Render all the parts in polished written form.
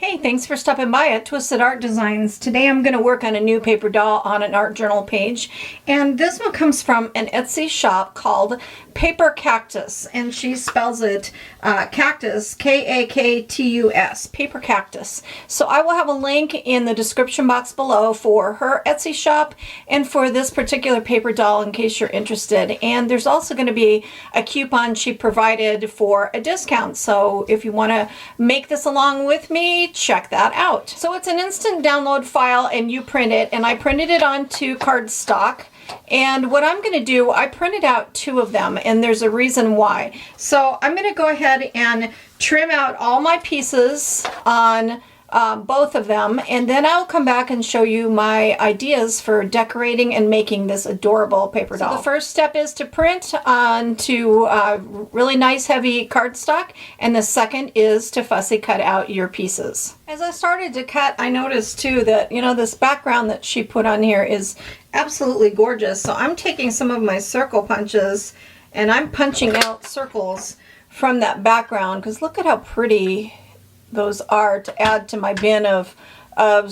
Hey, thanks for stopping by at Twisted Art Designs. Today I'm going to work on a new paper doll on an art journal page. And this one comes from an Etsy shop called Paper Kaktus. And she spells it cactus, K-A-K-T-U-S, Paper Kaktus. So I will have a link in the description box below for her Etsy shop and for this particular paper doll in case you're interested. And there's also going to be a coupon she provided for a discount. So if you want to make this along with me, check that out. So it's an instant download file and you print it, and I printed it onto Cardstock. And what I'm going to do, I printed out 2 of them, and there's a reason why. So I'm going to go ahead and trim out all my pieces on both of them, and then I'll come back and show you my ideas for decorating and making this adorable paper doll. So the first step is to print onto really nice heavy cardstock, and the second is to fussy cut out your pieces. As I started to cut, I noticed too that, you know, this background that she put on here is absolutely gorgeous. So I'm taking some of my circle punches and I'm punching out circles from that background, because look at how pretty those are to add to my bin of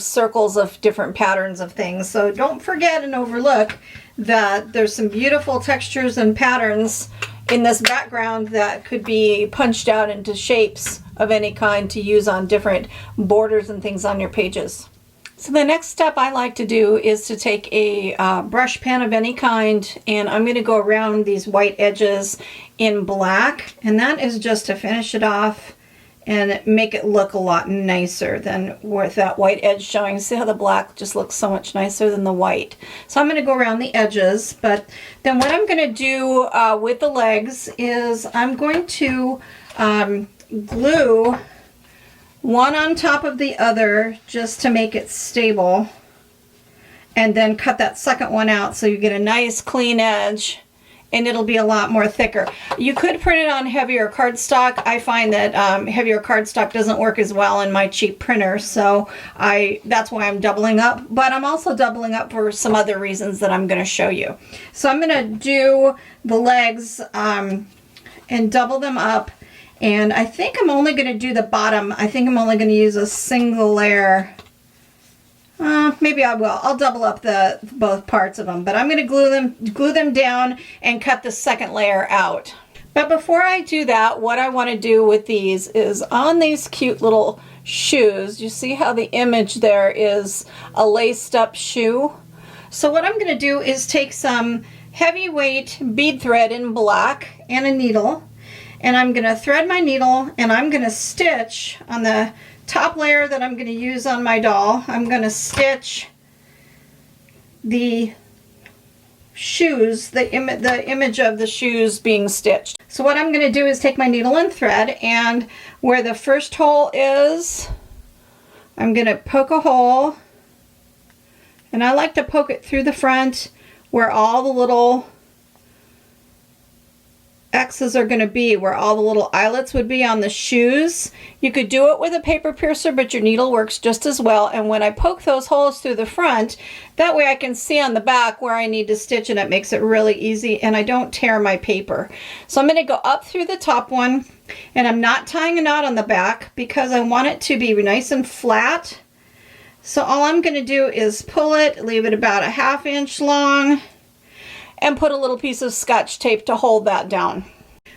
circles of different patterns of things. So don't forget and overlook that there's some beautiful textures and patterns in this background that could be punched out into shapes of any kind to use on different borders and things on your pages. So the next step I like to do is to take a brush pen of any kind, and I'm going to go around these white edges in black, and that is just to finish it off and make it look a lot nicer than with that white edge showing. See how the black just looks so much nicer than the white. So I'm going to go around the edges, but then what I'm going to do with the legs is I'm going to glue one on top of the other just to make it stable, and then cut that second one out so you get a nice clean edge, and it'll be a lot more thicker. You could print it on heavier cardstock. I find that heavier cardstock doesn't work as well in my cheap printer, so that's why I'm doubling up, but I'm also doubling up for some other reasons that I'm going to show you. So I'm going to do the legs and double them up, and I think I'm only going to do the bottom. I think I'm only going to use a single layer. Maybe I will. I'll double up both parts of them, but I'm going to glue them down and cut the second layer out. But before I do that, what I want to do with these is on these cute little shoes, you see how the image there is a laced up shoe? So what I'm going to do is take some heavyweight bead thread in black and a needle, and I'm going to thread my needle, and I'm going to stitch on the top layer that I'm going to use on my doll. I'm going to stitch the shoes, the image of the shoes being stitched. So what I'm going to do is take my needle and thread, and where the first hole is, I'm going to poke a hole, and I like to poke it through the front where all the little X's are going to be, where all the little eyelets would be on the shoes. You could do it with a paper piercer, but your needle works just as well. And when I poke those holes through the front, that way I can see on the back where I need to stitch, and it makes it really easy, and I don't tear my paper. So I'm going to go up through the top one, and I'm not tying a knot on the back because I want it to be nice and flat. So all I'm going to do is pull it, leave it about a ½ inch long, and put a little piece of Scotch tape to hold that down.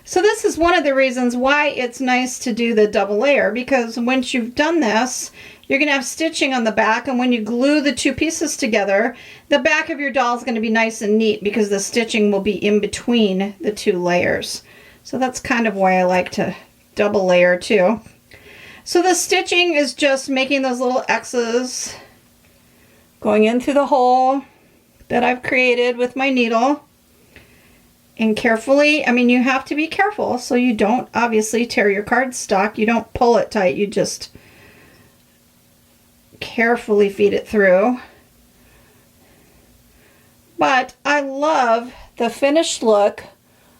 So this is one of the reasons why it's nice to do the double layer, because once you've done this, you're going to have stitching on the back, and when you glue the 2 pieces together, the back of your doll is going to be nice and neat because the stitching will be in between the 2 layers. So that's kind of why I like to double layer too. So the stitching is just making those little X's going in through the hole that I've created with my needle, and carefully, I mean, you have to be careful so you don't obviously tear your cardstock. You don't pull it tight, you just carefully feed it through. But I love the finished look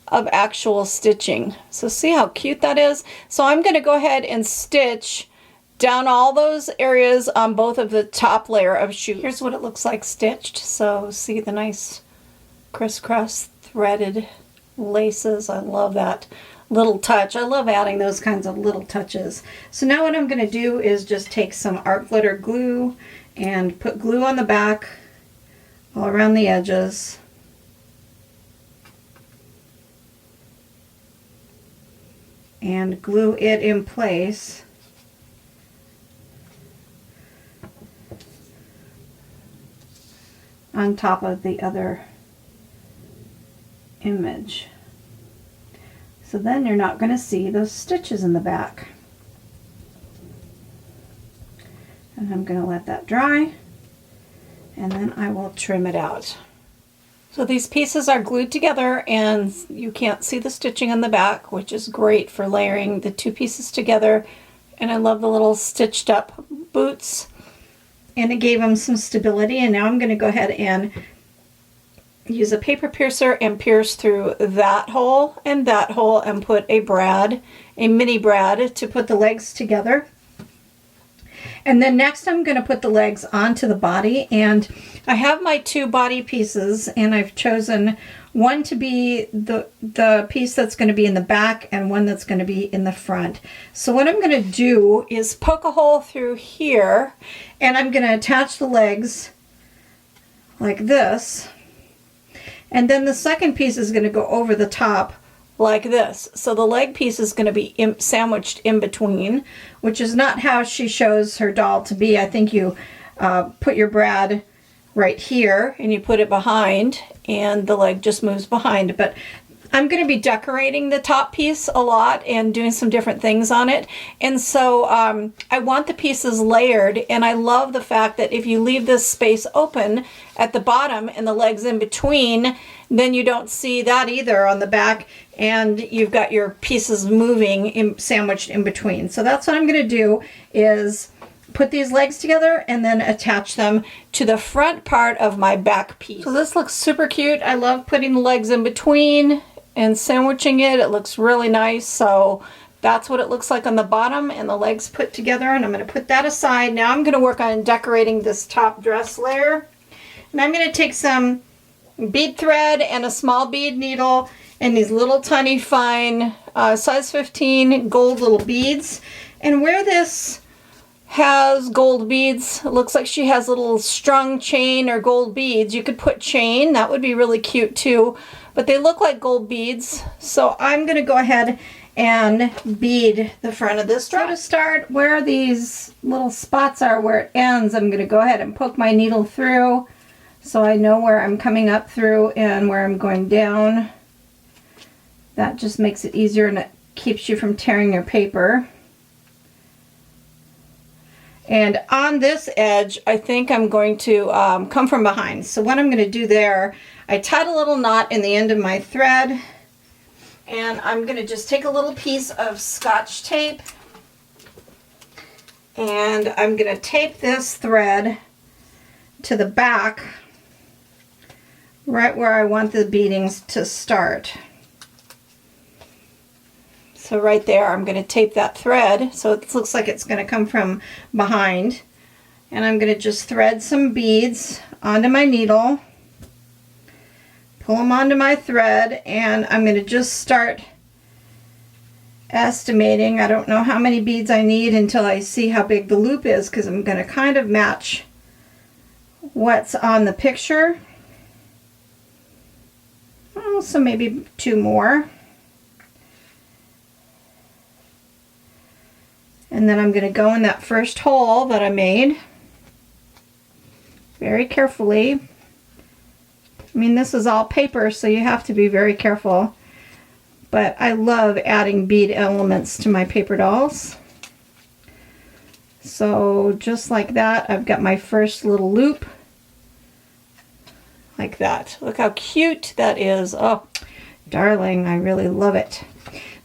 of actual stitching. So see how cute that is? So I'm going to go ahead and stitch down all those areas on both of the top layer of shoe. Here's what it looks like stitched. So see the nice crisscross threaded laces. I love that. little touch. I love adding those kinds of little touches. So now what I'm going to do is just take some art glitter glue and put glue on the back all around the edges. And glue it in place. On top of the other image. So then you're not going to see those stitches in the back. And I'm going to let that dry, and then I will trim it out. So these pieces are glued together and you can't see the stitching on the back, which is great for layering the two pieces together. And I love the little stitched up boots. And it gave them some stability. And now I'm going to go ahead and use a paper piercer and pierce through that hole and put a brad, a mini brad, to put the legs together. And then next I'm going to put the legs onto the body, and I have my two body pieces, and I've chosen one to be the piece that's going to be in the back and one that's going to be in the front. So what I'm going to do is poke a hole through here, and I'm going to attach the legs like this, and then the second piece is going to go over the top like this. So the leg piece is going to be sandwiched in between, which is not how she shows her doll to be. I think you put your brad right here and you put it behind and the leg just moves behind. But I'm going to be decorating the top piece a lot and doing some different things on it. And so I want the pieces layered, and I love the fact that if you leave this space open at the bottom and the legs in between, then you don't see that either on the back, and you've got your pieces moving sandwiched in between. So that's what I'm going to do, is put these legs together and then attach them to the front part of my back piece. So this looks super cute. I love putting the legs in between and sandwiching it. It looks really nice. So that's what it looks like on the bottom, and the legs put together, and I'm going to put that aside. Now I'm going to work on decorating this top dress layer, and I'm going to take some bead thread and a small bead needle and these little tiny fine size 15 gold little beads, and where this has gold beads, it looks like she has a little strung chain or gold beads. You could put chain, that would be really cute too, but they look like gold beads. So I'm going to go ahead and bead the front of this dress. So to start, where these little spots are, where it ends, I'm going to go ahead and poke my needle through so I know where I'm coming up through and where I'm going down. That just makes it easier, and it keeps you from tearing your paper. And on this edge, I think I'm going to come from behind. So what I'm going to do there, I tied a little knot in the end of my thread, and I'm going to just take a little piece of Scotch tape, and I'm going to tape this thread to the back, right where I want the beadings to start. So right there, I'm going to tape that thread so it looks like it's going to come from behind. And I'm going to just thread some beads onto my needle, pull them onto my thread, and I'm going to just start estimating. I don't know how many beads I need until I see how big the loop is, because I'm going to kind of match what's on the picture. Oh, so maybe 2 more. And then I'm going to go in that first hole that I made very carefully. I mean, this is all paper, so you have to be very careful. But I love adding bead elements to my paper dolls. So just like that, I've got my first little loop. Like that. Look how cute that is. Oh, darling, I really love it.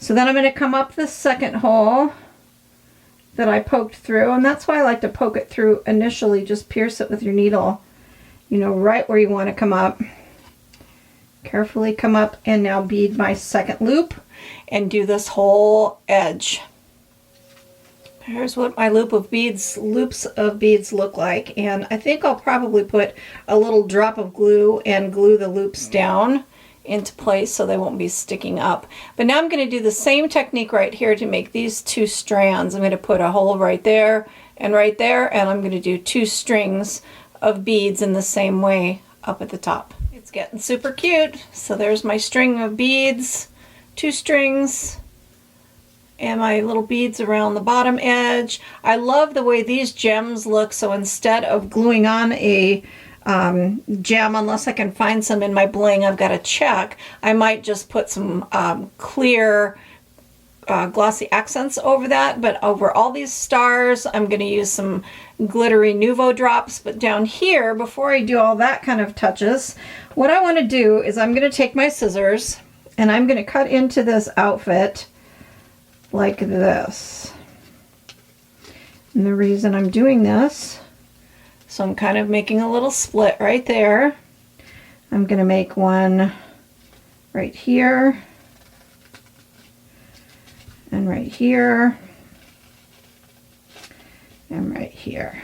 So then I'm going to come up the second hole that I poked through, and that's why I like to poke it through initially. Just pierce it with your needle, you know, right where you want to come up. Carefully come up, and now bead my second loop and do this whole edge. Here's what my loops of beads look like, and I think I'll probably put a little drop of glue and glue the loops down into place so they won't be sticking up. But now I'm going to do the same technique right here to make these 2 strands. I'm going to put a hole right there, and I'm going to do 2 strings of beads in the same way up at the top. It's getting super cute. So there's my string of beads, 2 strings, and my little beads around the bottom edge. I love the way these gems look, so instead of gluing on a gem, unless I can find some in my bling I've got to check, I might just put some clear glossy accents over that. But over all these stars I'm going to use some glittery Nuvo drops. But down here, before I do all that kind of touches, what I want to do is I'm going to take my scissors and I'm going to cut into this outfit like this. And the reason I'm doing this, so I'm kind of making a little split right there. I'm going to make one right here and right here and right here.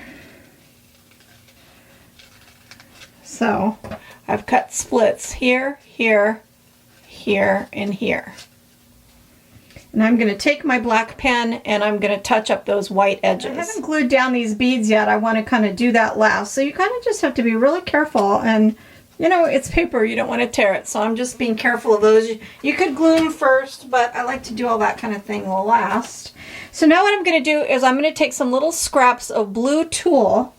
So I've cut splits here, here, here, and here. And I'm going to take my black pen and I'm going to touch up those white edges. I haven't glued down these beads yet. I want to kind of do that last. So you kind of just have to be really careful, and you know, it's paper, you don't want to tear it. So I'm just being careful of those. You could glue them first, but I like to do all that kind of thing last. So now what I'm going to do is I'm going to take some little scraps of blue tulle.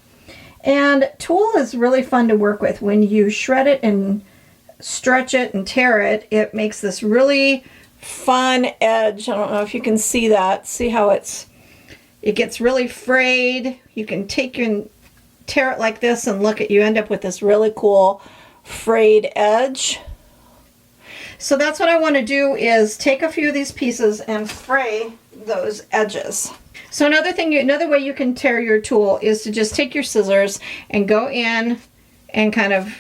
And tulle is really fun to work with. When you shred it and stretch it and tear it, it makes this really fun edge. I don't know if you can see that. See how it gets really frayed. You can take and tear it like this and look at, you end up with this really cool frayed edge. So that's what I want to do, is take a few of these pieces and fray those edges. So another way you can tear your tulle is to just take your scissors and go in and kind of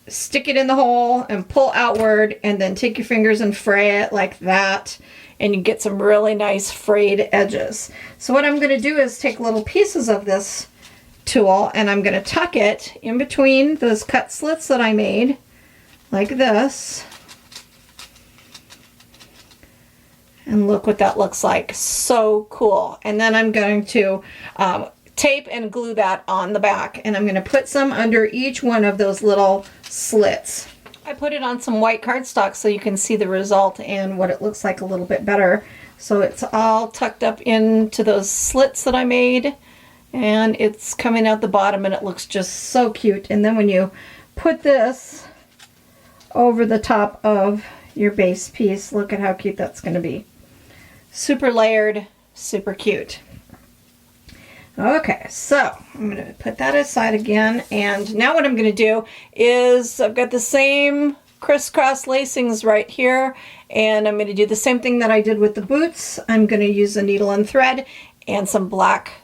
stick it in the hole and pull outward, and then take your fingers and fray it like that, and you get some really nice frayed edges. So what I'm going to do is take little pieces of this tulle and I'm going to tuck it in between those cut slits that I made like this, and look what that looks like. So cool. And then I'm going to tape and glue that on the back, and I'm going to put some under each one of those little slits. I put it on some white cardstock so you can see the result and what it looks like a little bit better. So it's all tucked up into those slits that I made, and it's coming out the bottom, and it looks just so cute. And then when you put this over the top of your base piece, look at how cute that's going to be. Super layered, super cute. Okay, so I'm going to put that aside again, and now what I'm going to do is I've got the same crisscross lacings right here, and I'm going to do the same thing that I did with the boots. I'm going to use a needle and thread and some black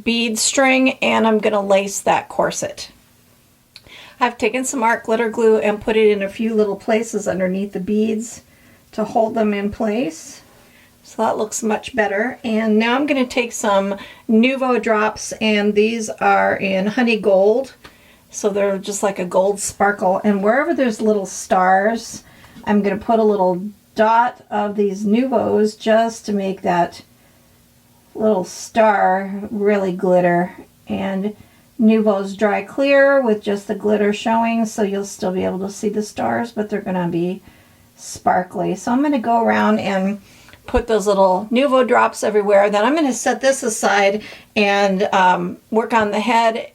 bead string, and I'm going to lace that corset. I've taken some art glitter glue and put it in a few little places underneath the beads to hold them in place. So that looks much better. And now I'm going to take some Nuvo drops, and these are in honey gold. So they're just like a gold sparkle. And wherever there's little stars, I'm going to put a little dot of these Nuvos just to make that little star really glitter. And Nuvo's dry clear with just the glitter showing, so you'll still be able to see the stars, but they're going to be sparkly. So I'm going to go around and put those little Nuvo drops everywhere. Then I'm going to set this aside and work on the head,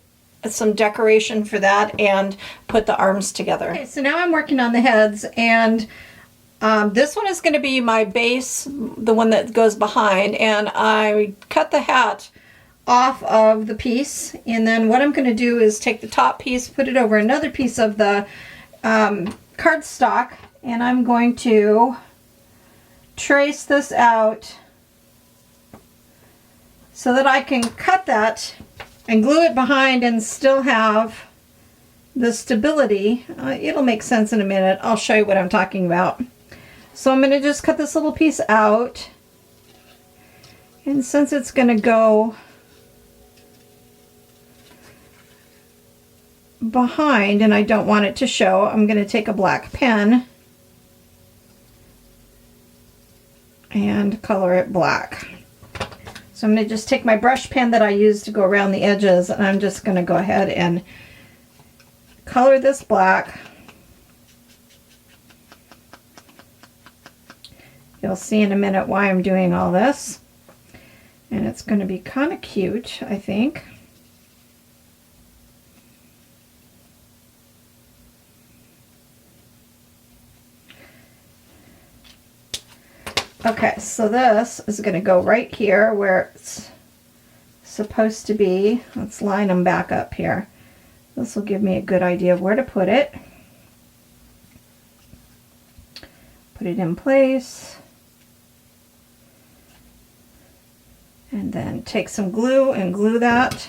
some decoration for that, and put the arms together. Okay, so now I'm working on the heads, and this one is going to be my base, the one that goes behind, and I cut the hat off of the piece, and then what I'm going to do is take the top piece, put it over another piece of the cardstock, and I'm going to trace this out so that I can cut that and glue it behind and still have the stability. It'll make sense in a minute. I'll show you what I'm talking about. So I'm going to just cut this little piece out, and since it's going to go behind and I don't want it to show, I'm going to take a black pen color it black. So I'm going to just take my brush pen that I used to go around the edges, and I'm just going to go ahead and color this black. You'll see in a minute why I'm doing all this. And it's going to be kind of cute, I think. Okay, so this is going to go right here where it's supposed to be. Let's line them back up here. This will give me a good idea of where to put it. Put it in place. And then take some glue and glue that.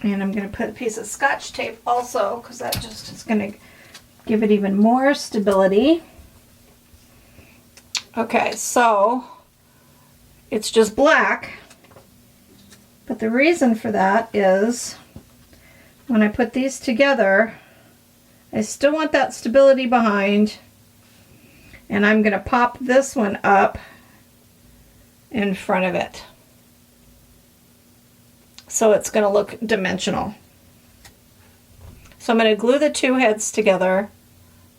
And I'm going to put a piece of Scotch tape also, because that just is going to give it even more stability. Okay, so it's just black, but the reason for that is when I put these together, I still want that stability behind, and I'm going to pop this one up in front of it. So it's going to look dimensional. So I'm going to glue the two heads together,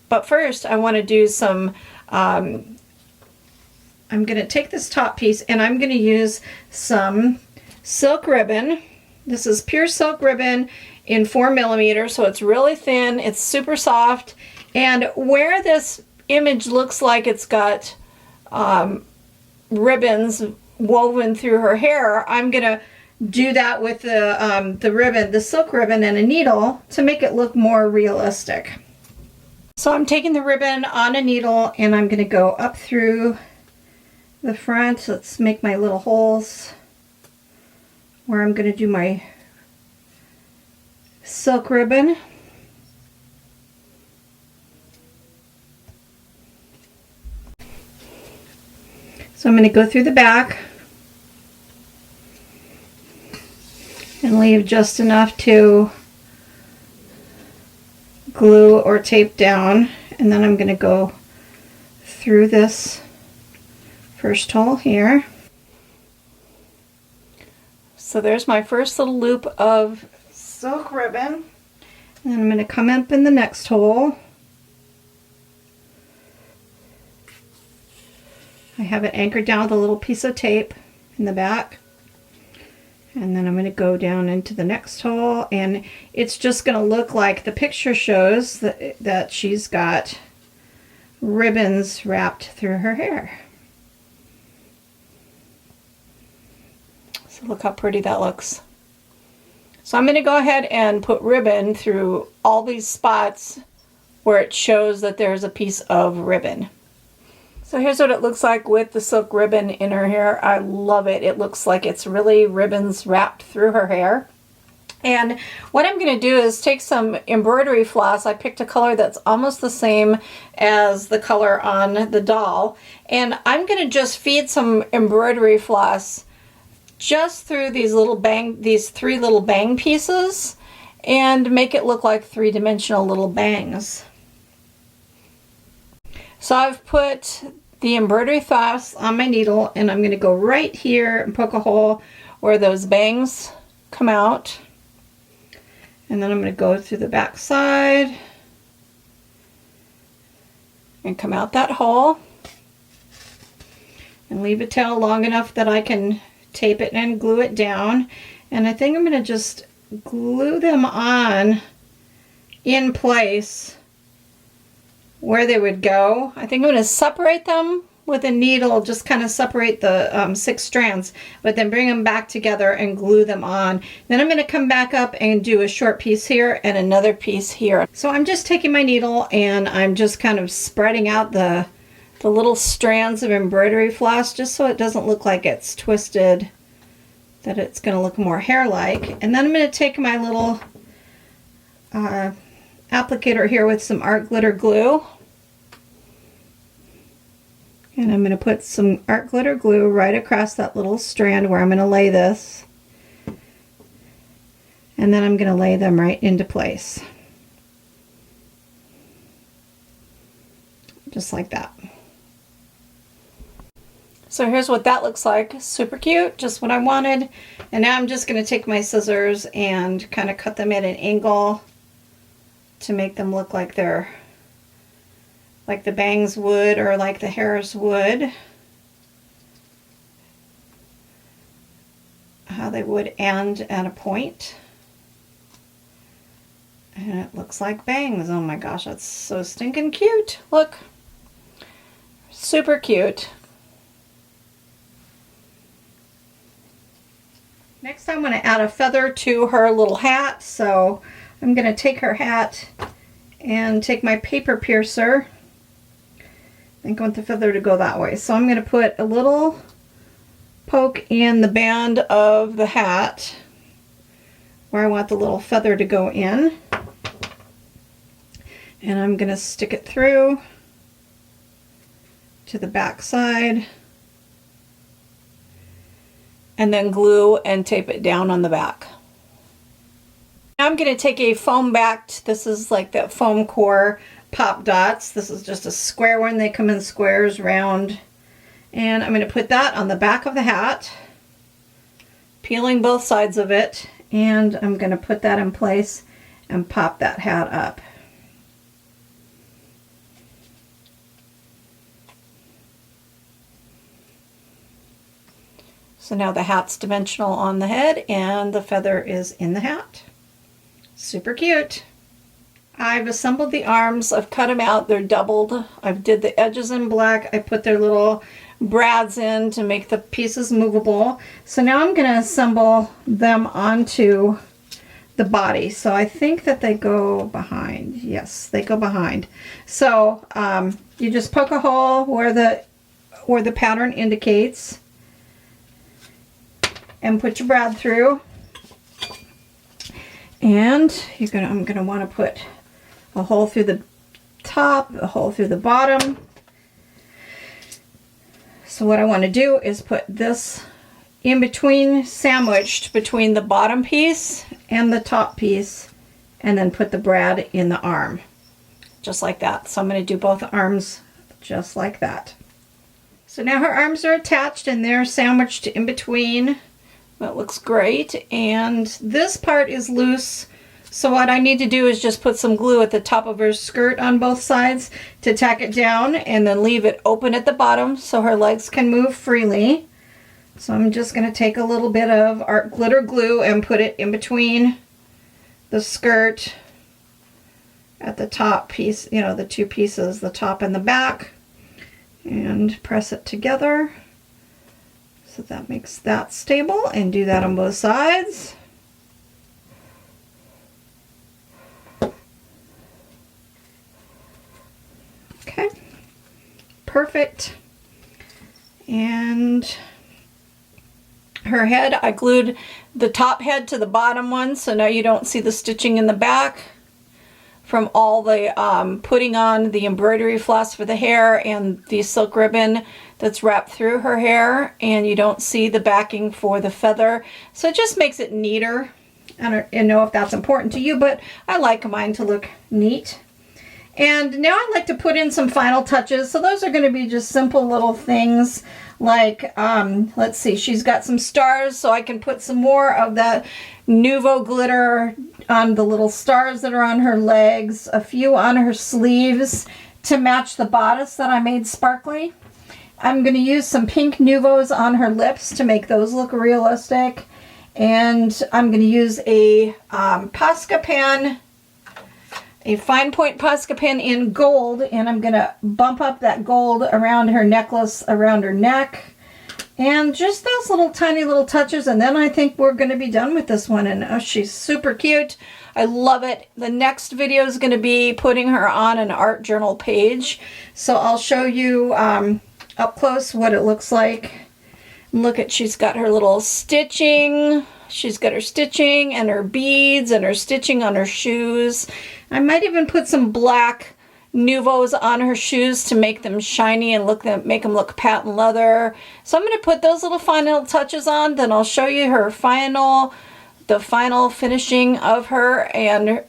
but first I want to do some, I'm going to take this top piece and I'm going to use some silk ribbon. This is pure silk ribbon in 4mm, so it's really thin, it's super soft, and where this image looks like it's got ribbons woven through her hair, I'm going to do that with the ribbon, the silk ribbon, and a needle to make it look more realistic. So I'm taking the ribbon on a needle and I'm going to go up through the front. Let's make my little holes where I'm going to do my silk ribbon. So I'm going to go through the back and leave just enough to glue or tape down, and then I'm going to go through this first hole here. So there's my first little loop of silk ribbon, and I'm going to come up in the next hole. I have it anchored down with a little piece of tape in the back. And then I'm going to go down into the next hole, and it's just going to look like the picture shows that she's got ribbons wrapped through her hair. So look how pretty that looks. So I'm going to go ahead and put ribbon through all these spots where it shows that there's a piece of ribbon. So here's what it looks like with the silk ribbon in her hair. I love it. It looks like it's really ribbons wrapped through her hair. And what I'm going to do is take some embroidery floss. I picked a color that's almost the same as the color on the doll. And I'm going to just feed some embroidery floss just through these three little bang pieces and make it look like three-dimensional little bangs. So I've put the embroidery floss on my needle, and I'm going to go right here and poke a hole where those bangs come out. And then I'm going to go through the back side and come out that hole and leave a tail long enough that I can tape it and glue it down. And I think I'm going to just glue them on in place where they would go. I think I'm going to separate them with a needle, just kind of separate the 6 strands, but then bring them back together and glue them on. Then I'm going to come back up and do a short piece here and another piece here. So I'm just taking my needle and I'm just kind of spreading out the little strands of embroidery floss just so it doesn't look like it's twisted, that it's going to look more hair-like. And then I'm going to take my little applicator here with some art glitter glue, And I'm going to put some art glitter glue right across that little strand where I'm going to lay this. And then I'm going to lay them right into place. Just like that. So here's what that looks like. Super cute, just what I wanted. And now I'm just going to take my scissors and kind of cut them at an angle to make them look like they're like the bangs would or like the hairs would. How they would end at a point. And it looks like bangs. Oh my gosh, that's so stinking cute. Look. Super cute. Next I'm going to add a feather to her little hat. So I'm going to take her hat and take my paper piercer. I think I want the feather to go that way. So I'm going to put a little poke in the band of the hat where I want the little feather to go in. And I'm going to stick it through to the back side. And then glue and tape it down on the back. Now I'm going to take a foam backed, this is like that foam core pop dots. This is just a square one. They come in squares, round. And I'm going to put that on the back of the hat, peeling both sides of it. And I'm going to put that in place and pop that hat up. So now the hat's dimensional on the head and the feather is in the hat. Super cute. I've assembled the arms. I've cut them out. They're doubled. I've did the edges in black. I put their little brads in to make the pieces movable. So now I'm going to assemble them onto the body. So I think that they go behind. Yes, they go behind. So you just poke a hole where the pattern indicates. And put your brad through, and I'm gonna want to put a hole through the top, a hole through the bottom. So what I want to do is put this in between, sandwiched between the bottom piece and the top piece, and then put the brad in the arm, just like that. So I'm going to do both arms just like that. So now her arms are attached and they're sandwiched in between. That looks great, and this part is loose, so what I need to do is just put some glue at the top of her skirt on both sides to tack it down, and then leave it open at the bottom so her legs can move freely. So I'm just going to take a little bit of art glitter glue and put it in between the skirt at the top piece, you know, the two pieces, the top and the back, and press it together. So that makes that stable, and do that on both sides. Okay, perfect. And her head, I glued the top head to the bottom one, so now you don't see the stitching in the back from all the putting on the embroidery floss for the hair and the silk ribbon that's wrapped through her hair, and you don't see the backing for the feather. So it just makes it neater. I don't know if that's important to you, but I like mine to look neat. And now I'd like to put in some final touches. So those are going to be just simple little things like, let's see, she's got some stars, so I can put some more of that Nuvo glitter on the little stars that are on her legs, a few on her sleeves to match the bodice that I made sparkly. I'm going to use some pink Nuvos on her lips to make those look realistic. And I'm going to use a Posca pen, a fine point Posca pen in gold, and I'm going to bump up that gold around her necklace, around her neck. And just those little tiny little touches, and then I think we're going to be done with this one. And oh, she's super cute. I love it. The next video is going to be putting her on an art journal page. So I'll show you up close what it looks like. Look at, she's got her little stitching. She's got her stitching and her beads and her stitching on her shoes. I might even put some black Nuvos on her shoes to make them shiny and make them look patent leather. So I'm going to put those little final touches on, then I'll show you her the final finishing of her, and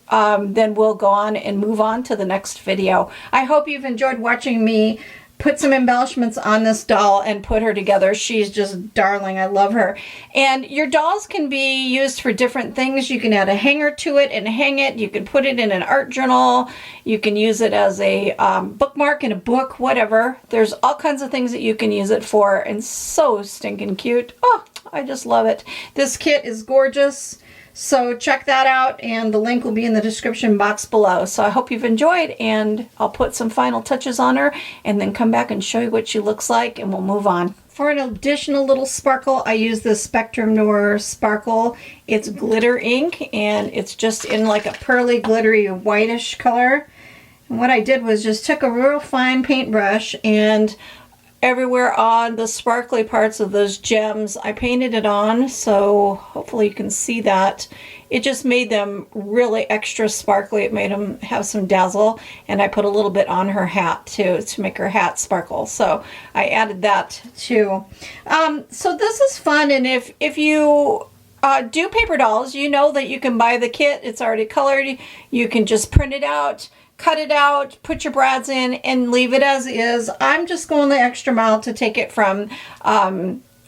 then we'll go on and move on to the next video. I hope you've enjoyed watching me put some embellishments on this doll and put her together. She's just darling. I love her. And your dolls can be used for different things. You can add a hanger to it and hang it. You can put it in an art journal. You can use it as a bookmark in a book, whatever. There's all kinds of things that you can use it for, and so stinking cute. Oh, I just love it. This kit is gorgeous. So check that out, and the link will be in the description box below. So I hope you've enjoyed, and I'll put some final touches on her and then come back and show you what she looks like, and we'll move on. For an additional little sparkle, I use the Spectrum Noir Sparkle. It's glitter ink, and it's just in like a pearly, glittery, whitish color. And what I did was just took a real fine paintbrush, and everywhere on the sparkly parts of those gems, I painted it on, so hopefully you can see that. It just made them really extra sparkly. It made them have some dazzle, and I put a little bit on her hat too to make her hat sparkle. So I added that too. So this is fun, and if you do paper dolls, you know that you can buy the kit. It's already colored. You can just print it out, cut it out, put your brads in, and leave it as is. I'm just going the extra mile to take it from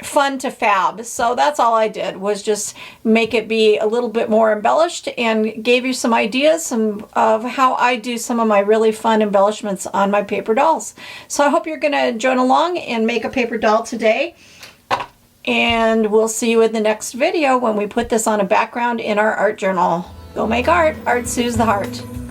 fun to fab. So that's all I did, was just make it be a little bit more embellished, and gave you some ideas of how I do some of my really fun embellishments on my paper dolls. So I hope you're going to join along and make a paper doll today. And we'll see you in the next video when we put this on a background in our art journal. Go make art. Art soothes the heart.